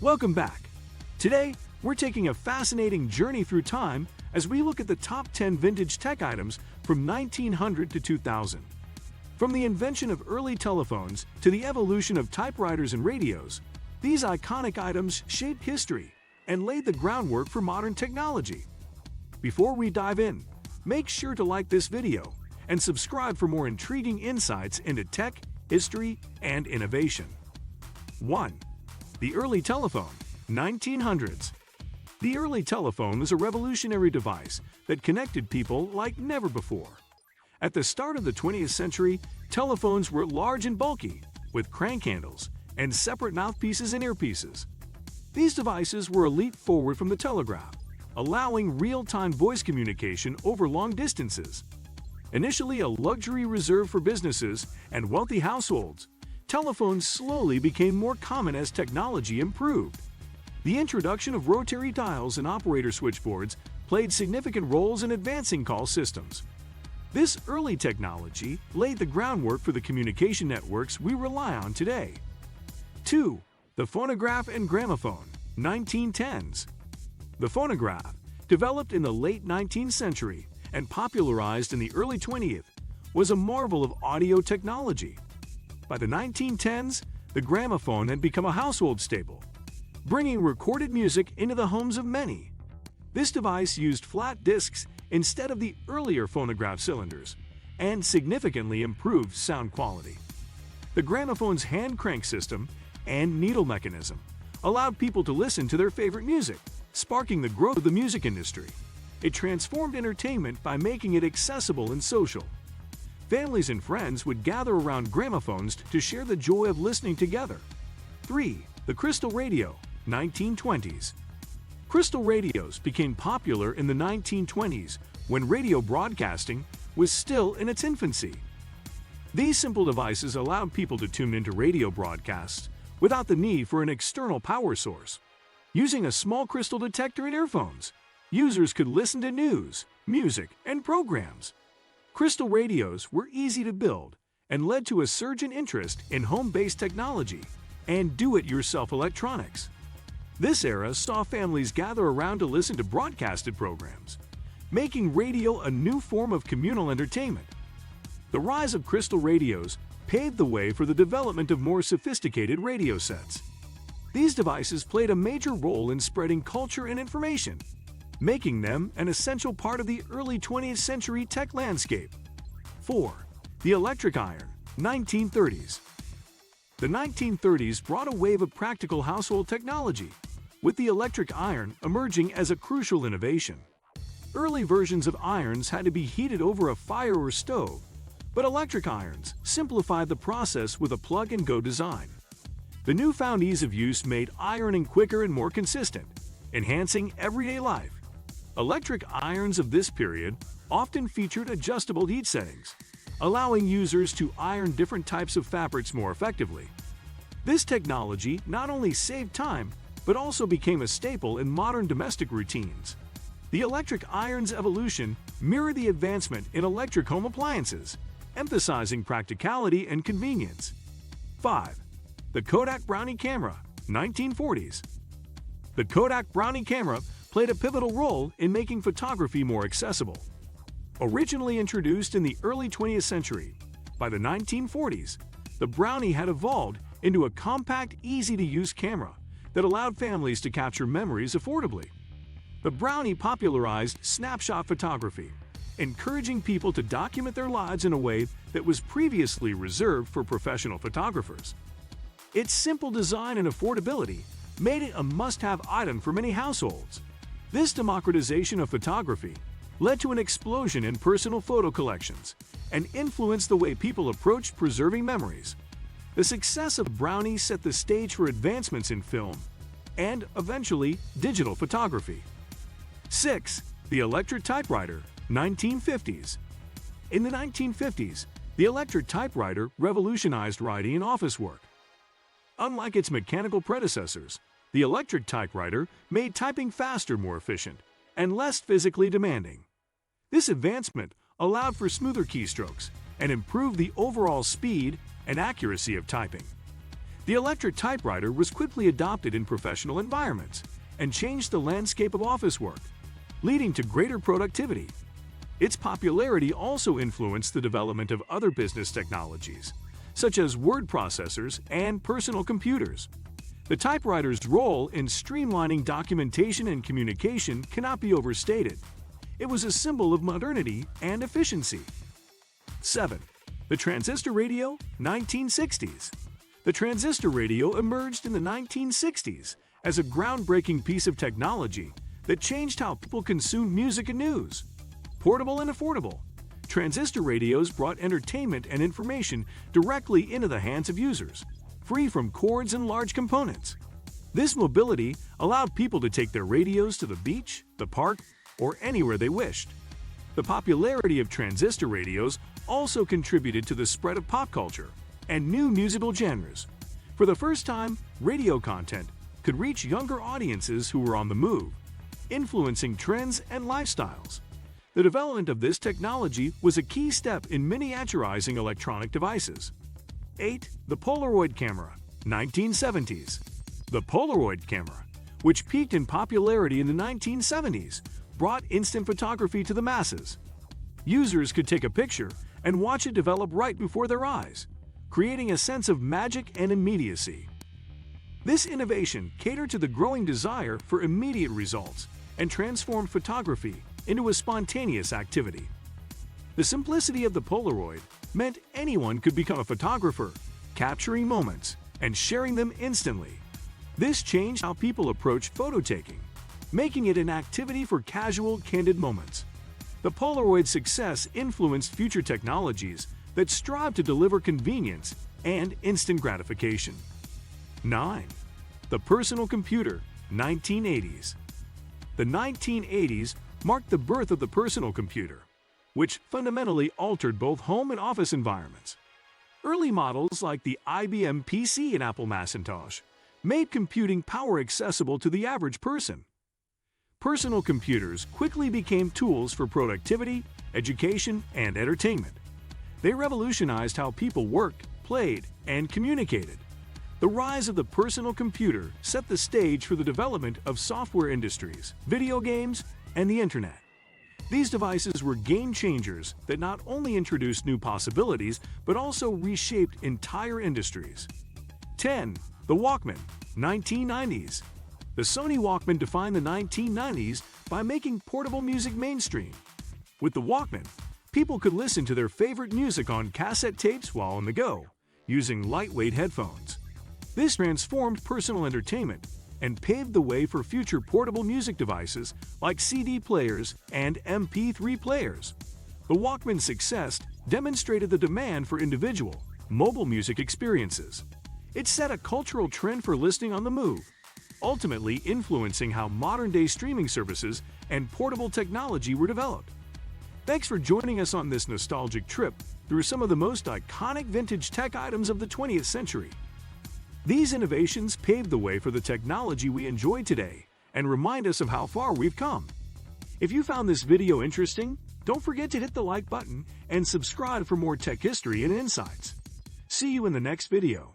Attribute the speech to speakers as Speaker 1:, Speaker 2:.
Speaker 1: Welcome back. Today, we're taking a fascinating journey through time as we look at the top 10 vintage tech items from 1900 to 2000. From the invention of early telephones to the evolution of typewriters and radios, these iconic items shaped history and laid the groundwork for modern technology. Before we dive in, make sure to like this video and subscribe for more intriguing insights into tech, history, and innovation. 1. The early telephone, 1900s. The early telephone was a revolutionary device that connected people like never before. At the start of the 20th century, telephones were large and bulky, with crank handles and separate mouthpieces and earpieces. These devices were a leap forward from the telegraph, allowing real-time voice communication over long distances. Initially a luxury reserved for businesses and wealthy households, telephones slowly became more common as technology improved. The introduction of rotary dials and operator switchboards played significant roles in advancing call systems. This early technology laid the groundwork for the communication networks we rely on today. 2. The phonograph and gramophone, 1910s. The phonograph, developed in the late 19th century and popularized in the early 20th, was a marvel of audio technology. By the 1910s, the gramophone had become a household staple, bringing recorded music into the homes of many. This device used flat discs instead of the earlier phonograph cylinders and significantly improved sound quality. The gramophone's hand crank system and needle mechanism allowed people to listen to their favorite music, sparking the growth of the music industry. It transformed entertainment by making it accessible and social. Families and friends would gather around gramophones to share the joy of listening together. 3. The crystal radio, 1920s. Crystal radios became popular in the 1920s when radio broadcasting was still in its infancy. These simple devices allowed people to tune into radio broadcasts without the need for an external power source. Using a small crystal detector and earphones, users could listen to news, music, and programs. Crystal radios were easy to build and led to a surge in interest in home-based technology and do-it-yourself electronics. This era saw families gather around to listen to broadcasted programs, making radio a new form of communal entertainment. The rise of crystal radios paved the way for the development of more sophisticated radio sets. These devices played a major role in spreading culture and information, making them an essential part of the early 20th century tech landscape. 4. The electric iron, 1930s. The 1930s brought a wave of practical household technology, with the electric iron emerging as a crucial innovation. Early versions of irons had to be heated over a fire or stove, but electric irons simplified the process with a plug-and-go design. The newfound ease of use made ironing quicker and more consistent, enhancing everyday life. Electric irons of this period often featured adjustable heat settings, allowing users to iron different types of fabrics more effectively. This technology not only saved time, but also became a staple in modern domestic routines. The electric iron's evolution mirrored the advancement in electric home appliances, emphasizing practicality and convenience. 5. The Kodak Brownie Camera, 1940s. The Kodak Brownie Camera played a pivotal role in making photography more accessible. Originally introduced in the early 20th century, by the 1940s, the Brownie had evolved into a compact, easy-to-use camera that allowed families to capture memories affordably. The Brownie popularized snapshot photography, encouraging people to document their lives in a way that was previously reserved for professional photographers. Its simple design and affordability made it a must-have item for many households. This democratization of photography led to an explosion in personal photo collections and influenced the way people approached preserving memories. The success of Brownie set the stage for advancements in film and, eventually, digital photography. 6. The electric typewriter, 1950s. In the 1950s, the electric typewriter revolutionized writing and office work. Unlike its mechanical predecessors, the electric typewriter made typing faster, more efficient, and less physically demanding. This advancement allowed for smoother keystrokes and improved the overall speed and accuracy of typing. The electric typewriter was quickly adopted in professional environments and changed the landscape of office work, leading to greater productivity. Its popularity also influenced the development of other business technologies, such as word processors and personal computers. The typewriter's role in streamlining documentation and communication cannot be overstated. It was a symbol of modernity and efficiency. 7. The Transistor Radio, 1960s. The transistor radio emerged in the 1960s as a groundbreaking piece of technology that changed how people consumed music and news. Portable and affordable, transistor radios brought entertainment and information directly into the hands of users, free from cords and large components. This mobility allowed people to take their radios to the beach, the park, or anywhere they wished. The popularity of transistor radios also contributed to the spread of pop culture and new musical genres. For the first time, radio content could reach younger audiences who were on the move, influencing trends and lifestyles. The development of this technology was a key step in miniaturizing electronic devices. 8. The Polaroid Camera, 1970s. The Polaroid Camera, which peaked in popularity in the 1970s, brought instant photography to the masses. Users could take a picture and watch it develop right before their eyes, creating a sense of magic and immediacy. This innovation catered to the growing desire for immediate results and transformed photography into a spontaneous activity. The simplicity of the Polaroid meant anyone could become a photographer, capturing moments and sharing them instantly. This changed how people approached photo taking, making it an activity for casual, candid moments. The Polaroid's success influenced future technologies that strive to deliver convenience and instant gratification. 9. The Personal Computer, 1980s. The 1980s marked the birth of the personal computer, which fundamentally altered both home and office environments. Early models like the IBM PC and Apple Macintosh made computing power accessible to the average person. Personal computers quickly became tools for productivity, education, and entertainment. They revolutionized how people worked, played, and communicated. The rise of the personal computer set the stage for the development of software industries, video games, and the internet. These devices were game changers that not only introduced new possibilities, but also reshaped entire industries. 10. The Walkman, 1990s. The Sony Walkman defined the 1990s by making portable music mainstream. With the Walkman, people could listen to their favorite music on cassette tapes while on the go, using lightweight headphones. This transformed personal entertainment and paved the way for future portable music devices like CD players and MP3 players. The Walkman's success demonstrated the demand for individual, mobile music experiences. It set a cultural trend for listening on the move, ultimately influencing how modern-day streaming services and portable technology were developed. Thanks for joining us on this nostalgic trip through some of the most iconic vintage tech items of the 20th century. These innovations paved the way for the technology we enjoy today and remind us of how far we've come. If you found this video interesting, don't forget to hit the like button and subscribe for more tech history and insights. See you in the next video.